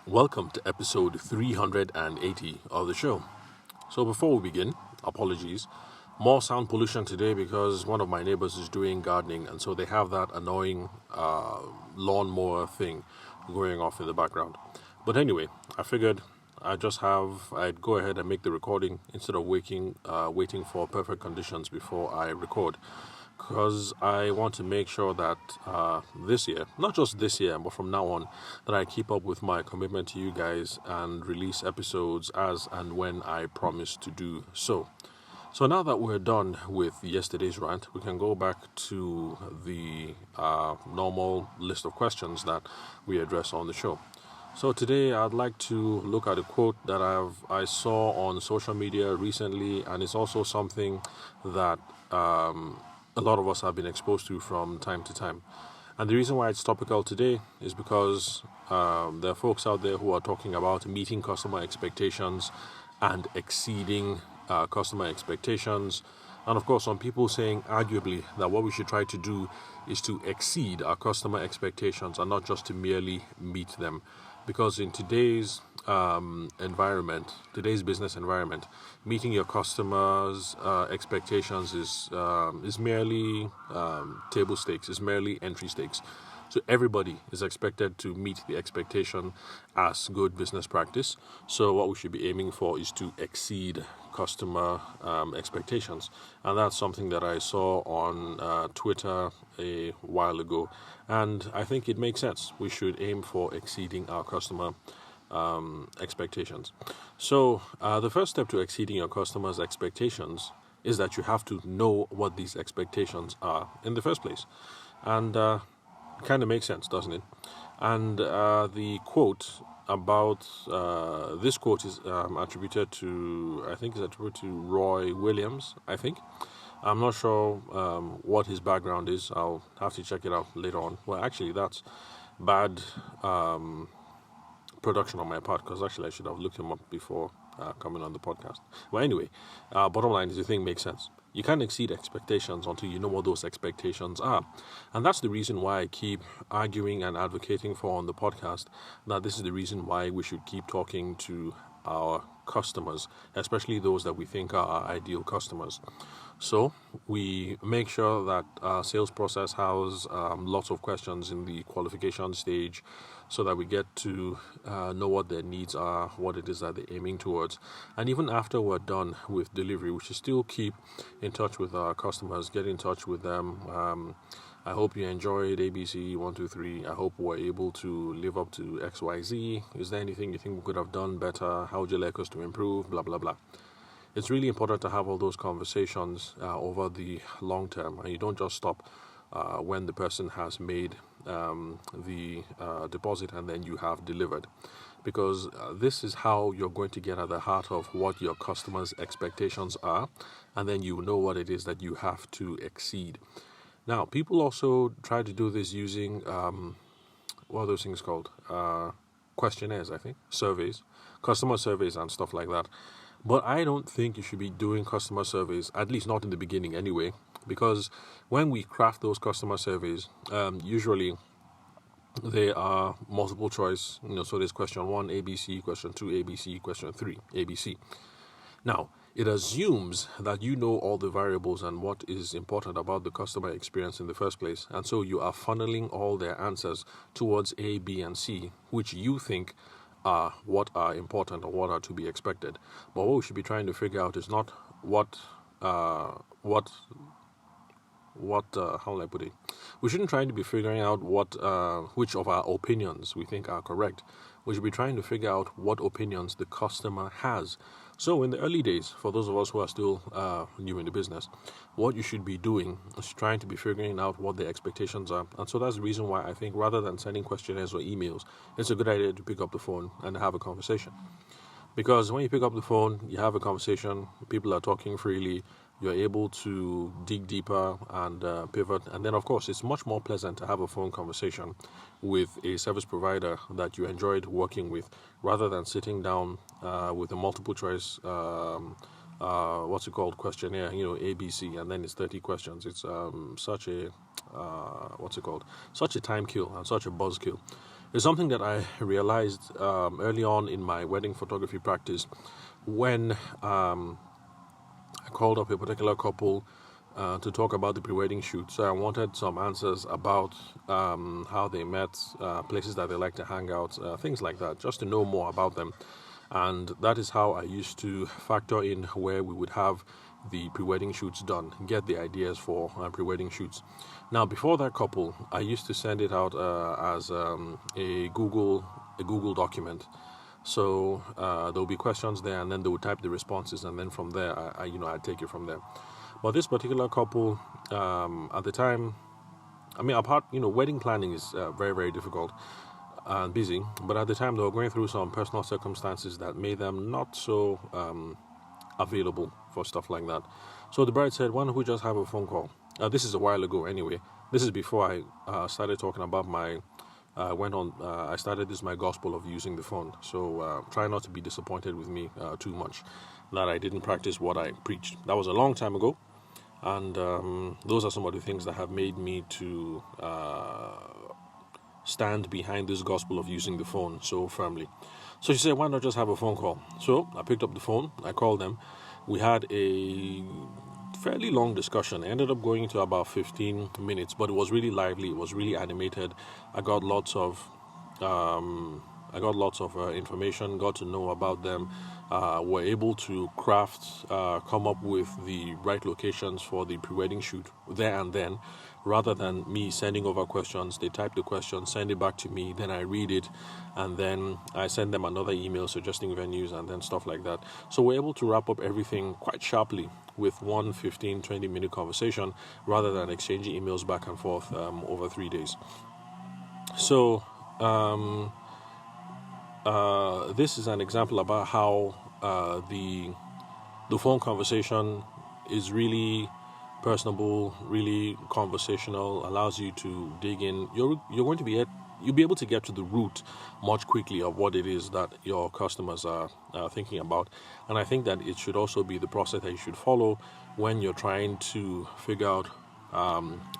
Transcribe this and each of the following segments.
Welcome to episode 380 of the show. So, before we begin, apologies. More sound pollution today because one of my neighbors is doing gardening, and so they have that annoying lawnmower thing going off in the background. But anyway, I figured I'd go ahead and make the recording instead of waiting for perfect conditions before I record, because I want to make sure that this year, not just this year, but from now on, that I keep up with my commitment to you guys and release episodes as and when I promise to do so. So now that we're done with yesterday's rant, we can go back to the normal list of questions that we address on the show. So today I'd like to look at a quote that I saw on social media recently, and it's also something that a lot of us have been exposed to from time to time. And the reason why it's topical today is because there are folks out there who are talking about meeting customer expectations and exceeding customer expectations. And of course, some people saying arguably that what we should try to do is to exceed our customer expectations and not just to merely meet them. Because in today's today's business environment, meeting your customers' expectations is merely table stakes, is merely entry stakes. So everybody is expected to meet the expectation as good business practice. So what we should be aiming for is to exceed customer expectations. And that's something that I saw on Twitter a while ago. And I think it makes sense. We should aim for exceeding our customer expectations. So the first step to exceeding your customers' expectations is that you have to know what these expectations are in the first place. And it kind of makes sense, doesn't it? And the quote about this quote is attributed to, I think it's attributed to Roy Williams, I think. I'm not sure what his background is. I'll have to check it out later on. Well, actually, that's bad production on my part, because actually I should have looked him up before coming on the podcast. Well, anyway, bottom line is the thing makes sense. You can't exceed expectations until you know what those expectations are. And that's the reason why I keep arguing and advocating for on the podcast that this is the reason why we should keep talking to our customers, especially those that we think are our ideal customers. So we make sure that our sales process has lots of questions in the qualification stage, so that we get to know what their needs are, what it is that they're aiming towards. And even after we're done with delivery, we should still keep in touch with our customers, get in touch with them. I hope you enjoyed ABC 123. I hope we're able to live up to XYZ. Is there anything you think we could have done better? How would you like us to improve? Blah, blah, blah. It's really important to have all those conversations over the long term, and you don't just stop when the person has made the deposit and then you have delivered, because this is how you're going to get at the heart of what your customers' expectations are, and then you know what it is that you have to exceed. Now, people also try to do this using what are those things called? Questionnaires, I think, surveys, customer surveys and stuff like that. But I don't think you should be doing customer surveys, at least not in the beginning anyway, because when we craft those customer surveys, usually they are multiple choice. So there's question 1, ABC, question 2, ABC, question 3, ABC. Now, it assumes that you know all the variables and what is important about the customer experience in the first place, and so you are funneling all their answers towards A, B, and C, which you think are what are important or what are to be expected. But what we should be trying to figure out is not how will I put it? We shouldn't try to be figuring out which of our opinions we think are correct. We should be trying to figure out what opinions the customer has. So in the early days, for those of us who are still new in the business, what you should be doing is trying to be figuring out what the expectations are. And so that's the reason why I think rather than sending questionnaires or emails, it's a good idea to pick up the phone and have a conversation. Because when you pick up the phone, you have a conversation, people are talking freely, you're able to dig deeper and pivot. And then, of course, it's much more pleasant to have a phone conversation with a service provider that you enjoyed working with, rather than sitting down with a multiple choice questionnaire, ABC, and then it's 30 questions. It's such a time kill and such a buzz kill. It's something that I realized early on in my wedding photography practice when I called up a particular couple to talk about the pre-wedding shoot. So I wanted some answers about how they met, places that they like to hang out, things like that, just to know more about them. And that is how I used to factor in where we would have the pre-wedding shoots done, get the ideas for pre-wedding shoots. Now, before that couple, I used to send it out as a Google document. So there'll be questions there, and then they would type the responses, and then from there, I'd take it from there. But this particular couple, at the time, wedding planning is very, very difficult and busy. But at the time, they were going through some personal circumstances that made them not so available for stuff like that. So the bride said, "Why don't we just have a phone call?" This is a while ago, anyway. This is before I started talking about I started this my gospel of using the phone. So try not to be disappointed with me too much that I didn't practice what I preached. That was a long time ago, and those are some of the things that have made me to stand behind this gospel of using the phone so firmly. So she said, "Why not just have a phone call?" So I picked up the phone, I called them. We had a fairly long discussion. It ended up going to about 15 minutes, but it was really lively. It was really animated. I got lots of information, got to know about them, were able to come up with the right locations for the pre-wedding shoot there and then, rather than me sending over questions. They type the questions, send it back to me, then I read it, and then I send them another email suggesting venues and then stuff like that. So we're able to wrap up everything quite sharply with one 15-20 minute conversation, rather than exchanging emails back and forth over 3 days. So this is an example about how the phone conversation is really personable, really conversational, allows you to dig in. You'll be able to get to the root much quickly of what it is that your customers are thinking about. And I think that it should also be the process that you should follow when you're trying to figure out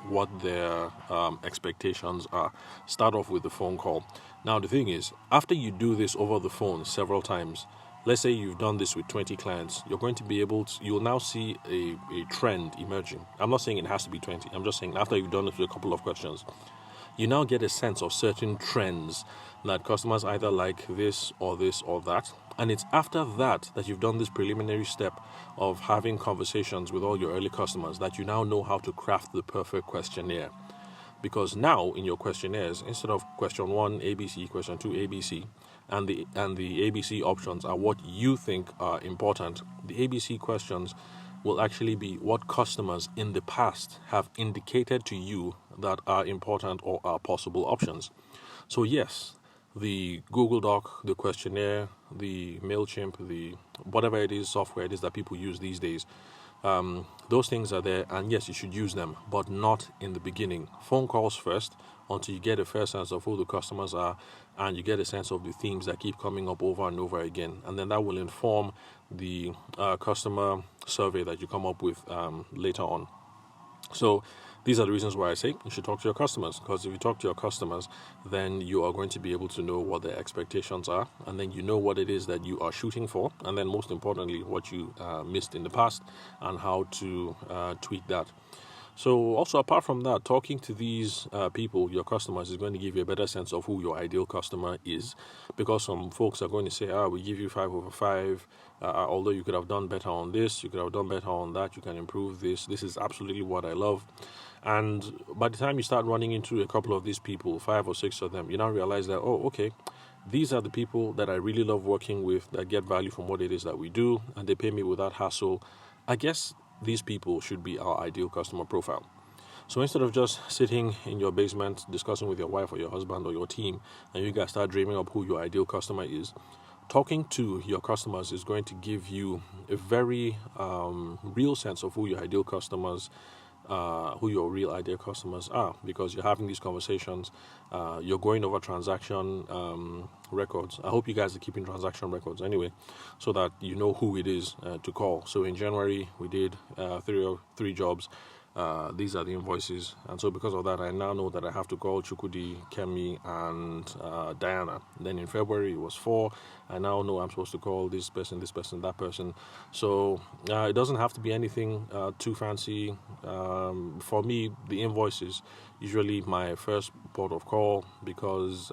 what their expectations are. Start off with the phone call. Now, the thing is, after you do this over the phone several times, let's say you've done this with 20 clients, you'll now see a trend emerging. I'm not saying it has to be 20. I'm just saying after you've done it with a couple of questions, you now get a sense of certain trends that customers either like this or that. And it's after that you've done this preliminary step of having conversations with all your early customers that you now know how to craft the perfect questionnaire. Because now in your questionnaires, instead of question 1 ABC, question 2 ABC, and the ABC options are what you think are important, the ABC questions will actually be what customers in the past have indicated to you that are important or are possible options. So yes, the Google Doc, the questionnaire, the MailChimp, the whatever it is, software it is that people use these days, those things are there, and yes, you should use them, but not in the beginning. Phone calls first, until you get a fair sense of who the customers are, and you get a sense of the themes that keep coming up over and over again, and then that will inform the customer survey that you come up with later on. So these are the reasons why I say you should talk to your customers, because if you talk to your customers, then you are going to be able to know what their expectations are, and then you know what it is that you are shooting for, and then most importantly, what you missed in the past and how to tweak that. So also, apart from that, talking to these people, your customers, is going to give you a better sense of who your ideal customer is, because some folks are going to say, we give you 5 over 5, although you could have done better on this, you could have done better on that, you can improve this is absolutely what I love. And by the time you start running into a couple of these people, 5 or 6 of them, you now realize that, okay, these are the people that I really love working with, that get value from what it is that we do, and they pay me without hassle. I guess these people should be our ideal customer profile. So instead of just sitting in your basement discussing with your wife or your husband or your team, and you guys start dreaming up who your ideal customer is, talking to your customers is going to give you a very real sense of who your ideal customers who your real ideal customers are, because you're having these conversations, you're going over transaction records. I hope you guys are keeping transaction records anyway, so that you know who it is to call. So in January, we did three jobs. these are the invoices. And so because of that, I now know that I have to call Chukudi, Kemi, and Diana. Then in February, it was 4. I now know I'm supposed to call this person, that person. So it doesn't have to be anything too fancy. For me, the invoices usually my first port of call, because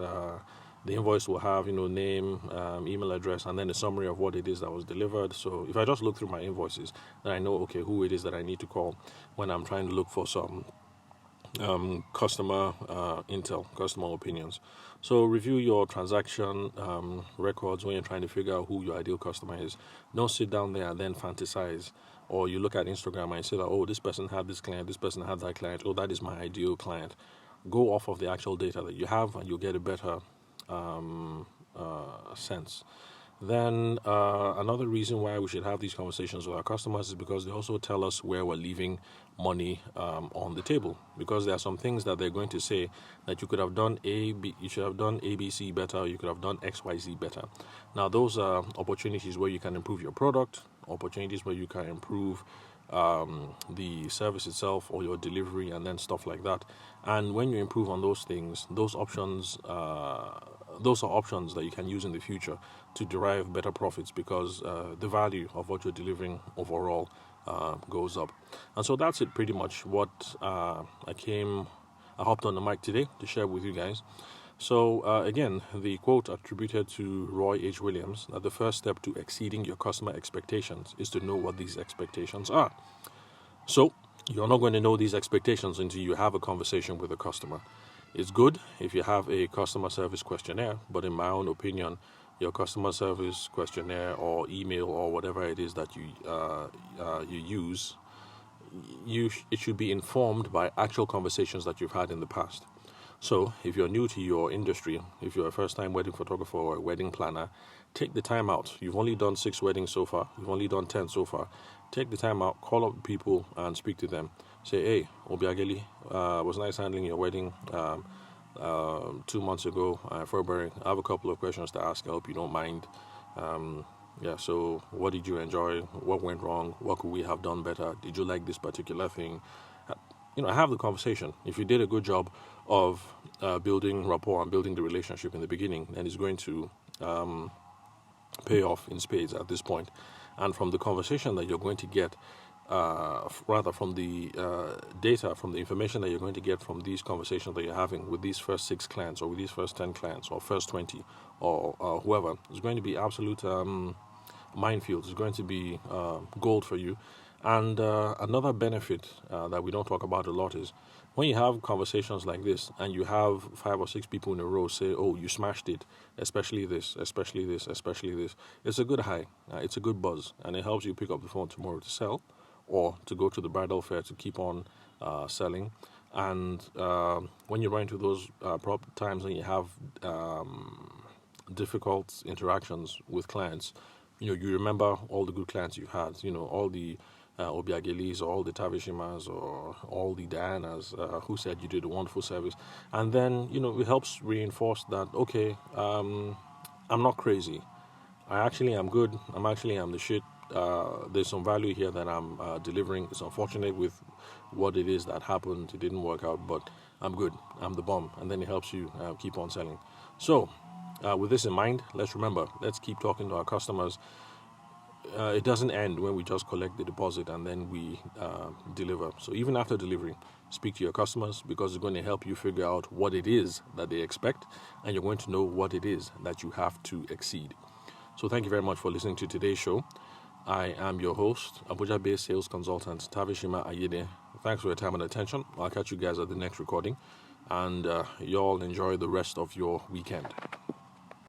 the invoice will have, name, email address, and then a summary of what it is that was delivered. So if I just look through my invoices, then I know, okay, who it is that I need to call when I'm trying to look for some customer intel, customer opinions. So review your transaction records when you're trying to figure out who your ideal customer is. Don't sit down there and then fantasize. Or you look at Instagram and you say that, oh, this person had this client, this person had that client, oh, that is my ideal client. Go off of the actual data that you have and you'll get a better sense. Then another reason why we should have these conversations with our customers is because they also tell us where we're leaving money on the table. Because there are some things that they're going to say that you could have done you should have done ABC better, you could have done XYZ better. Now those are opportunities where you can improve your product, opportunities where you can improve the service itself or your delivery, and then stuff like that. And when you improve on those things, those are options that you can use in the future to derive better profits, because the value of what you're delivering overall goes up. And so that's it, pretty much what I hopped on the mic today to share with you guys. So again, the quote attributed to Roy H. Williams, that the first step to exceeding your customer expectations is to know what these expectations are. So you're not going to know these expectations until you have a conversation with a customer. It's good if you have a customer service questionnaire, but in my own opinion, your customer service questionnaire or email or whatever it is that you use, it should be informed by actual conversations that you've had in the past. So if you're new to your industry, if you're a first-time wedding photographer or a wedding planner, take the time out. You've only done 6 weddings so far. You've only done 10 so far. Take the time out, call up people and speak to them. Say, hey, Obiageli, was nice handling your wedding 2 months ago, February. I have a couple of questions to ask. I hope you don't mind. So what did you enjoy? What went wrong? What could we have done better? Did you like this particular thing? Have the conversation. If you did a good job of building rapport and building the relationship in the beginning, then it's going to pay off in spades at this point. And from the conversation that you're going to get, from the data, from the information that you're going to get from these conversations that you're having with these first 6 clients or with these first 10 clients or first 20 or whoever, it's going to be absolute minefield. It's going to be gold for you. And another benefit that we don't talk about a lot is when you have conversations like this and you have 5 or 6 people in a row say, oh, you smashed it, especially this, especially this, especially this. It's a good high. It's a good buzz. And it helps you pick up the phone tomorrow to sell or to go to the bridal fair to keep on selling. And when you run into those times when you have difficult interactions with clients, you remember all the good clients you've had, all the Obiagelis or all the Tavishimas or all the Dianas who said you did a wonderful service. And then, it helps reinforce that, okay, I'm not crazy. I actually am good. I'm the shit. There's some value here that I'm delivering. It's unfortunate with what it is that happened. It didn't work out, but I'm good. I'm the bomb. And then it helps you keep on selling. So, with this in mind, let's keep talking to our customers. It doesn't end when we just collect the deposit and then we deliver. So even after delivery, speak to your customers, because it's going to help you figure out what it is that they expect, and you're going to know what it is that you have to exceed. So thank you very much for listening to today's show. I am your host, Abuja-based sales consultant Tavishima Ayede. Thanks for your time and attention. I'll catch you guys at the next recording, and you all enjoy the rest of your weekend.